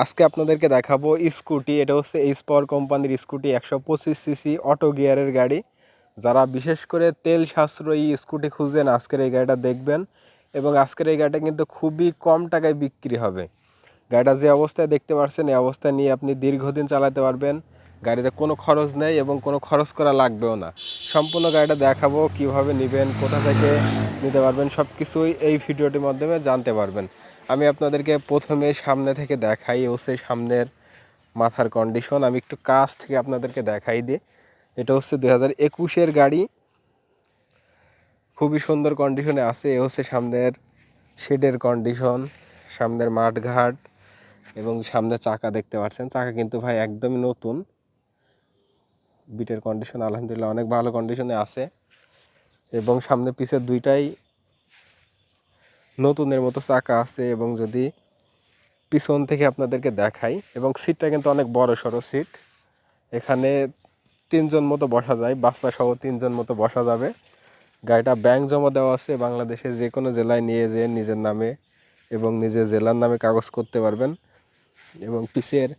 আজকে আপনাদেরকে দেখাবো স্কুটি। এটা হচ্ছে এইচ পাওয়ার কোম্পানির স্কুটি, 125 সিসি অটো গিয়ারের গাড়ি। যারা বিশেষ করে তেল সাশ্রয়ী স্কুটি খুঁজছেন আজকের এই গাড়িটা দেখবেন। এবং আজকের এই গাড়িটা কিন্তু খুবই কম টাকায় বিক্রি হবে। গাড়িটা যে অবস্থায় দেখতে পাচ্ছেন এই অবস্থায় নিয়ে আপনি দীর্ঘদিন চালাতে পারবেন। গাড়িতে কোনো খরচ নেই এবং কোনো খরচ করা লাগবেও না। সম্পূর্ণ গাড়িটা দেখাবো, কিভাবে নেবেন, কোথা থেকে নিতে পারবেন, সব কিছুই এই ভিডিওটির মাধ্যমে জানতে পারবেন। আমি আপনাদেরকে প্রথমে সামনে থেকে দেখাই, হচ্ছে সামনের মাথার কন্ডিশন। আমি একটু কাছ থেকে আপনাদেরকে দেখাই দিই। এটা হচ্ছে 2021-এর গাড়ি, খুবই সুন্দর কন্ডিশনে আছে। এ হচ্ছে সামনের শেডের কন্ডিশন, সামনের মাঠঘাট এবং সামনে চাকা দেখতে পাচ্ছেন। চাকা কিন্তু ভাই একদমই নতুন। বিটের কন্ডিশন আলহামদুলিল্লাহ অনেক ভালো কন্ডিশনে আছে এবং সামনে পিছে দুইটাই নতুনের মতো চাকা আছে। এবং যদি পিছন থেকে আপনাদেরকে দেখাই, এবং সিটটা কিন্তু অনেক বড় সড়ো সিট। এখানে 3 জন মতো বসা যায়, বাচ্চা সহ 3 জন মতো বসা যাবে। গাড়িটা ব্যাংক জমা দেওয়া আছে, বাংলাদেশের যে কোনো জেলায় নিয়ে যেয়ে নিজের নামে এবং নিজের জেলার নামে কাগজ করতে পারবেন। এবং পিছের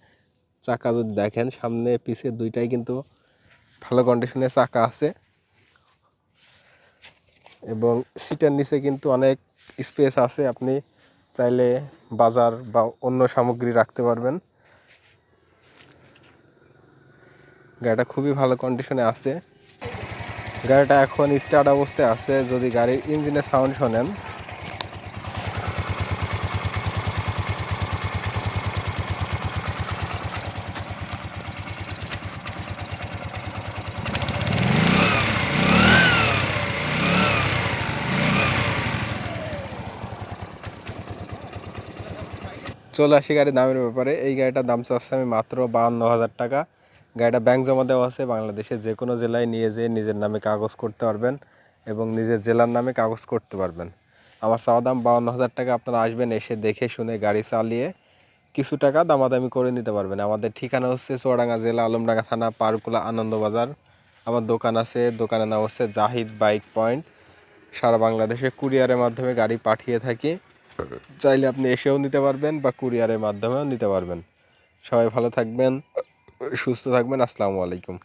চাকা যদি দেখেন, সামনে পিছে দুইটাই কিন্তু ভালো কন্ডিশনে চাকা আছে এবং সিটের নিচে কিন্তু অনেক স্পেস আছে। আপনি চাইলে বাজার বা অন্য সামগ্রী রাখতে পারবেন। গাড়িটা খুবই ভালো কন্ডিশনে আছে। গাড়িটা এখন স্টার্ট অবস্থায় আছে। যদি গাড়ির ইঞ্জিনের সাউন্ড শোনেন, চলে আসি গাড়ির দামের ব্যাপারে। এই গাড়িটার দাম চাচ্ছে আমি মাত্র 52,000 টাকা। গাড়িটা ব্যাংক জমা দেওয়া আছে, বাংলাদেশের যে কোনো জেলায় নিয়ে যেয়ে নিজের নামে কাগজ করতে পারবেন এবং নিজের জেলার নামে কাগজ করতে পারবেন। আমার চাওয়া দাম 52,000 টাকা। আপনারা আসবেন, এসে দেখে শুনে গাড়ি চালিয়ে কিছু টাকা দামাদামি করে নিতে পারবেন। আমাদের ঠিকানা হচ্ছে চুয়াডাঙ্গা জেলা, আলমডাঙ্গা থানা, পারকুলা, আনন্দবাজার। আমার দোকান আছে, দোকানের নাম হচ্ছে জাহিদ বাইক পয়েন্ট। সারা বাংলাদেশে কুরিয়ারের মাধ্যমে গাড়ি পাঠিয়ে থাকি। চাইলে আপনি এসেও নিতে পারবেন বা কুরিয়ারের মাধ্যমেও নিতে পারবেন। সবাই ভালো থাকবেন, সুস্থ থাকবেন। আসসালামু আলাইকুম।